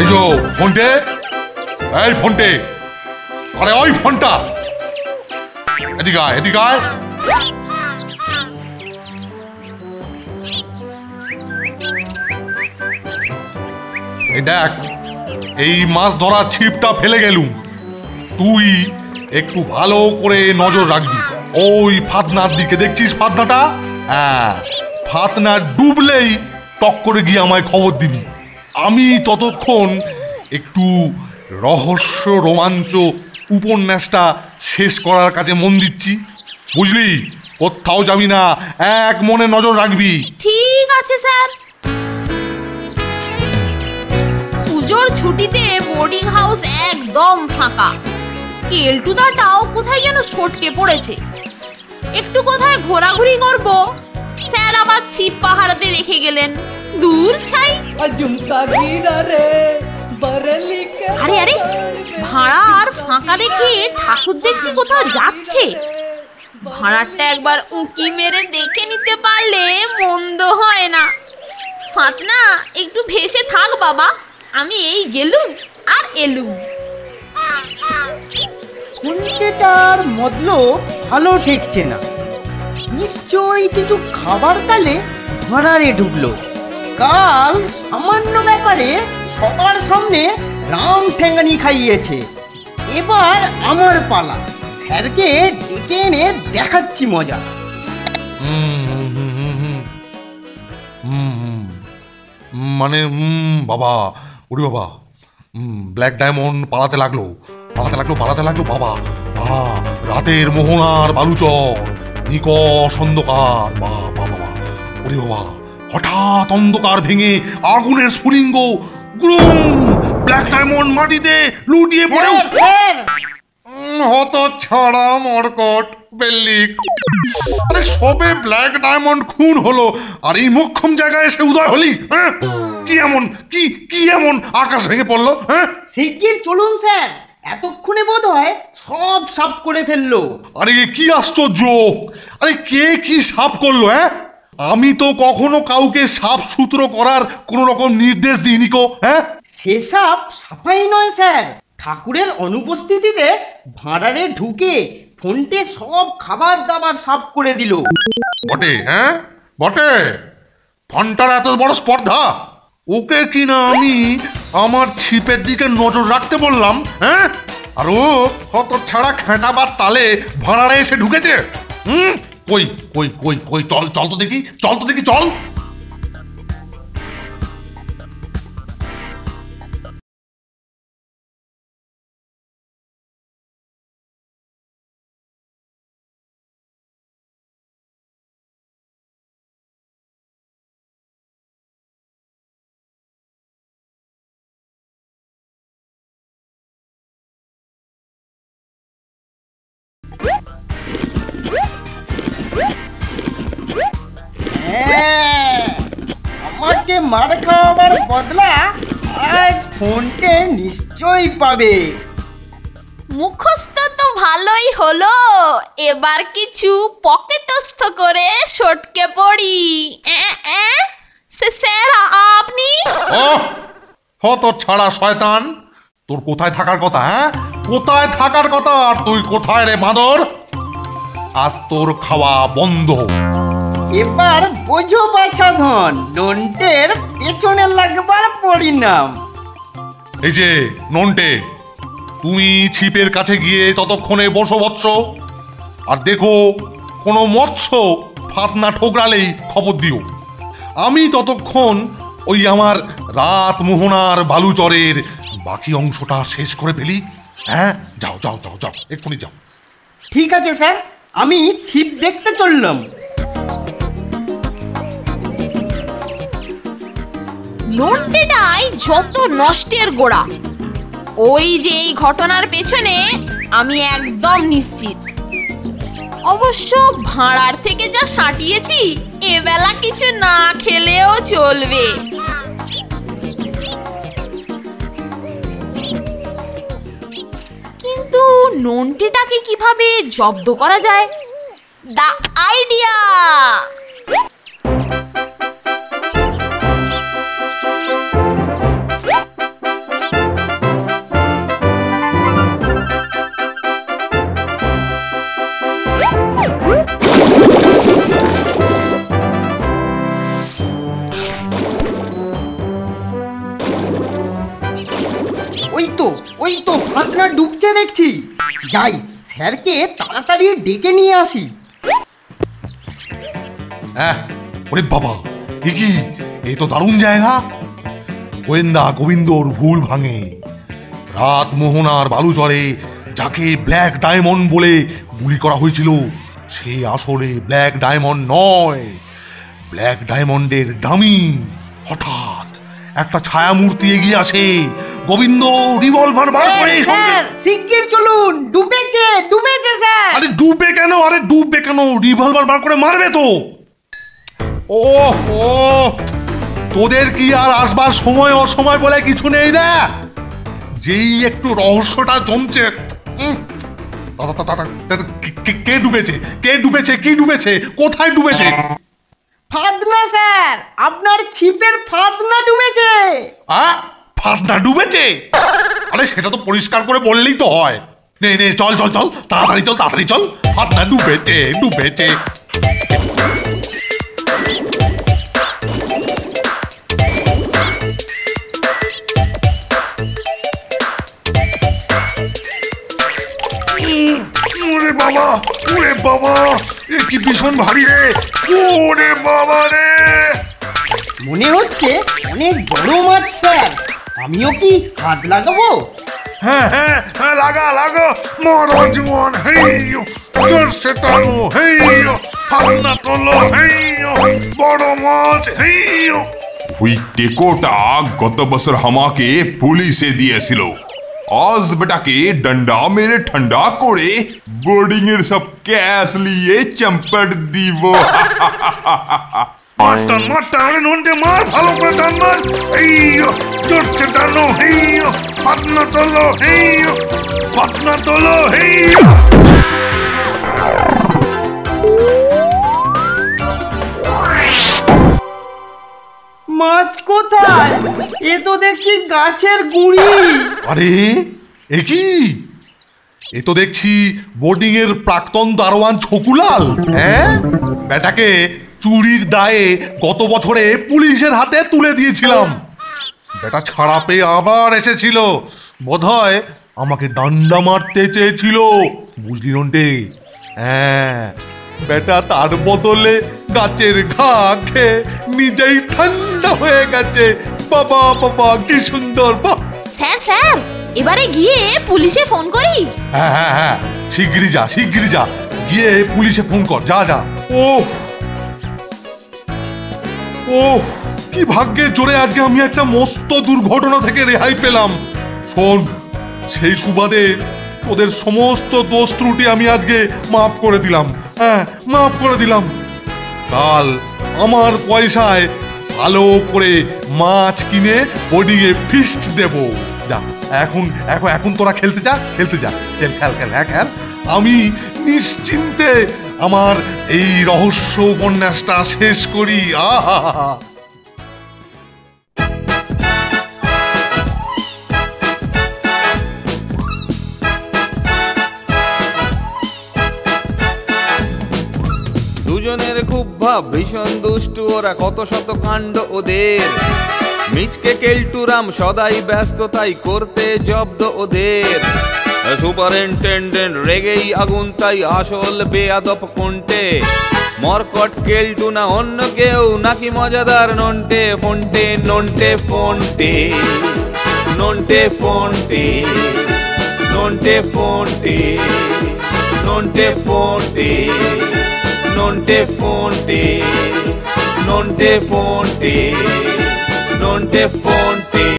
এই যে ফোনটে, এই ফোনটে, আরে ওই ফোনটা এদিকে আয়, এদিকে আয়। এই দেখ, এই মাছ ধরা ছিপটা ফেলে গেলুম, তুই একটু ভালো করে নজর রাখবি ওই ফাতনার দিকে। দেখছিস ফাতনাটা? হ্যাঁ, ফাতনা ডুবলেই টক করে গিয়ে আমায় খবর দিবি। আমি ততক্ষণ একটু রহস্য রোমাঞ্চ উপন্যাসটা শেষ করার কাজে মন দিচ্ছি, বুঝলি? কোথাও যাবি না, এক মনে নজর রাখবি। ঠিক আছে স্যার। পুজোর ছুটিতে বোর্ডিং হাউস একদম ফাঁকা। কেলটুদাটাও কোথায় যেন সটকে পড়েছে। একটু কোথায় ঘোরাঘুরি করব, স্যার আবার ছিপ পাহারাতে রেখে গেলেন। দূর ছাই। আরে আরে, ভাড়া আর ফাঁকা দেখে ঠাকুর দেখছি কোথাও যাচ্ছে। ভাড়াটা একবার উঁকি মেরে দেখে নিতে পারলে মন্দ হয় না। ফাতনা, একটু ভেসে থাক বাবা, আমি এই গেলুম আর এলুম। ফোনটার মতলব ভালো ঠেকছে না। নিশ্চয়ই কিছু খাবার তালে ভাড়ারে ঢুকলো। কাল সামান্য ব্যাপারে সবার সামনে রাম ঠেঙ্গানি খাইয়েছে। এবার আমার পালা, স্যারকে ডেকে এনে দেখাচ্ছি মজা। মানে বাবা, ওরে বাবা, ব্ল্যাক ডায়মন্ড পালাতে লাগলো, পালাতে লাগলো, পালাতে লাগলো বাবা। রাতের মোহনার বালুচর, নিকষ অন্ধকার, বাবা বাবা, ওরে বাবা। হঠাৎ অন্ধকার ভেঙে আগুনের স্ফুলিঙ্গ, ব্ল্যাক ডায়মন্ড মাটিতে লুটিয়ে পড়ে। হত ছাড়া মরকট বেল্লিক, আরে সবে ব্ল্যাক ডায়মন্ড খুন হলো আর এই মোক্ষম জায়গায় এসে উদয় হলি? হ্যাঁ, কি এমন, কি এমন আকাশ ভেঙে পড়লো? হ্যাঁ, শিগগির চলুন স্যার, এতক্ষণে বোধ হয় সব সাফ করে ফেললো। আরে কি আশ্চর্য! আরে কে কি সাফ করলো? হ্যাঁ, আমি তো কখনো কাউকে সাফ সুতরো করার কোন রকম নির্দেশ দিইনি কো। হ্যাঁ, সেসব সাফাই নয় স্যার, ঠাকুরের অনুপস্থিতিতে ভাড়ারে ঢুকে ফোনটে সব খাবার দাবার সাফ করে দিল। বটে? হ্যাঁ বটে, ফন্টার এত বড় স্পর্ধা! ওকে কিনা আমি আমার ছিপের দিকে নজর রাখতে বললাম, হ্যাঁ, আর ও হত ছাড়া খেঁটাবার তালে ভাড়ারে এসে ঢুকেছে। কই কই কই কই, চল চল তো দেখি, চল তো দেখি, চল। আমাকে মার খাওয়াবার বদলা আজ ফোনটে নিশ্চয়ই পাবে। মুখস্থ তো ভালোই হলো, এবার কিছু পকেটস্থ করে সটকে পড়ি। স্যার আপনি? হত ছাড়া শয়তান, তোর কোথায় থাকার কথা? হ্যাঁ, কোথায় থাকার কথা? আর তুই কোথায় রে বাঁদর? আজ তোর খাওয়া বন্ধ। এবার বোঝো বাছা ধন, নন্টের পেছনে লাগবার পরিণাম। এই যে নন্টে, তুমি ছিপের কাছে গিয়ে ততক্ষণে বসো বৎস, আর দেখো কোনো মৎস্য ফাতনা ঠোকরালেই খবর দিও। আমি ততক্ষণ ওই আমার রাত মোহনার বালুচরের বাকি অংশটা শেষ করে ফেলি। হ্যাঁ, যাও যাও যাও যাও, এক্ষুনি যাও। ঠিক আছে স্যার, আমি ছিপ দেখতে চললাম। নন্টেটাই যত নষ্টের গোড়া। ওই যে এই ঘটনার পেছনে আমি একদম নিশ্চিত। অবশ্য ভাড়ার থেকে যা সাটিয়েছি, এবেলা কিছু না খেলেও চলবে। কিন্তু নন্টেটাকে কিভাবে জব্দ করা যায়? দা আইডিয়া! স্যারকে তাড়াতাড়ি ডেকে নিয়ে আসি। হ্যাঁ, ওরে বাবা, এ কি, এ তো দারুণ জায়গা। গোয়েন্দা গোবিন্দর ভুল ভাঙে। রাত মোহনার বালুচরে যাকে ব্ল্যাক ডায়মন্ড বলে গুলি করা হয়েছিল সে আসলে ব্ল্যাক ডায়মন্ড নয়, ব্ল্যাক ডায়মন্ডের ডামি। হঠাৎ একটা ছায়া মূর্তি এগিয়ে আসে। গোবিন্দ রিভলভার বার করে, স্যার শিগগির চলুন, ডুবেছে ডুবেছে স্যার। আরে ডুববে কেন, আরে ডুববে কেন, রিভলভার বার করে মারবে তো। ওহো, তোদের কি আর আসবার সময় অসময় বলে কিছু নেই না? যেই একটু রহস্যটা জমছে। কে ডুবেছে, কে ডুবেছে, কি ডুবেছে, কোথায় ডুবেছে? ফাদনা স্যার, আপনার ছিপের ফাদনা ডুবেছে। ফাদনা ডুবেছে? আরে সেটা তো পরিষ্কার করে বললেই তো হয়। নে নে, চল চল চল, তাড়াতাড়ি চল, তাড়াতাড়ি চল। ফাদনা ডুবেছে, ডুবেছে। ওরে বাবা, ওরে বাবা, এ কি ভীষণ ভারী রে। ওরে বাবা রে, মনে হচ্ছে অনেক বড় মাছ স্যার। আমিও কি হাত লাগাবো? হ্যাঁ হ্যাঁ হ্যাঁ, লাগা লাগা, মারো জোয়ান, হেইয়ো, জোরসে টানো, হেইয়ো, ফান্না তোলো, হেইয়ো, বড় মাছ, হেইয়ো। ওই টেকোটা গত বছর আমাকে পুলিশে দিয়েছিল। আজ বেটাকে ডন্ডা মেরে ঠান্ডা করে বোর্ডিং এর সব ক্যাশ নিয়ে চম্পট দিব। মার টান, মার টান, আরে নন্টে মার, ভালো করে টান মার, হেইয়ো, জোরসে টানো, হেইয়ো, ফান্না তোলো, হেইয়ো, ফান্না তোলো, হেইয়ো। মাছ কোথায়? এ তো দেখছি গাছের গুঁড়ি। আরে এ কি, এ তো দেখছি বোর্ডিং এর প্রাক্তন দারোয়ান ছকুলাল। হ্যাঁ, বেটাকে চুরির দায়ে গত বছরে পুলিশের হাতে তুলে দিয়েছিলাম। বেটা ছাড়া পেয়ে আবার এসেছিল। বোধহয় আমাকে ডান্ডা মারতে চেয়েছিল, বুঝলি নন্টে? হ্যাঁ, বেটা তার বদলে গাছের ঘা খেয়ে নিজেই ঠান্ডা হয়ে গেছে। বাবা বাবা, কি সুন্দর। বাহ, স্যার স্যার, এবারে গিয়ে পুলিশে ফোন করি। হ্যাঁ হ্যাঁ হ্যাঁ, শিগগিরই যা, শিগগিরই যা, গিয়ে পুলিশে ফোন কর, যা যা। ওহ ওহ, কি ভাগ্যে জোরে আজকে আমি একটা মস্ত দুর্ঘটনা থেকে রেহাই পেলাম। শোন, সেই সুবাদে তোদের সমস্ত দোষ ত্রুটি আমি আজকে মাফ করে দিলাম। হ্যাঁ, মাফ করে দিলাম। কাল আমার পয়সায় ভালো করে মাছ কিনে বোর্ডিংয়ে ফিস্ট দেব। যা, এখন এখন এখন তোরা খেলতে যা, খেলতে যা, খেল খেল খেল, হ্যাঁ খেল। আমি নিশ্চিন্তে আমার এই রহস্য উপন্যাসটা শেষ করি। আহা, দুজনের খুব ভাব, ভীষণ দুষ্টু ওরা, কত শত কাণ্ড ওদের। মিচকে কেলটুরাম সদাই ব্যস্ত, তাই করতে জব্দ ওদের। সুপারিনটেন্ডেন্ট রেগেই আগুন, তাই আসল বেয়াদব কোনটে। মরকট কেলটু না অন্য কেউ, নাকি মজাদার নন্টে ফোনটে, নন্টে ফোনটে, নন্টে ফোনটে, নন্টে ফোনটে, নন্টে ফোনটে, নন্টে ফোনটে, নন্টে ফোনটে, নন্টে ফোনটে।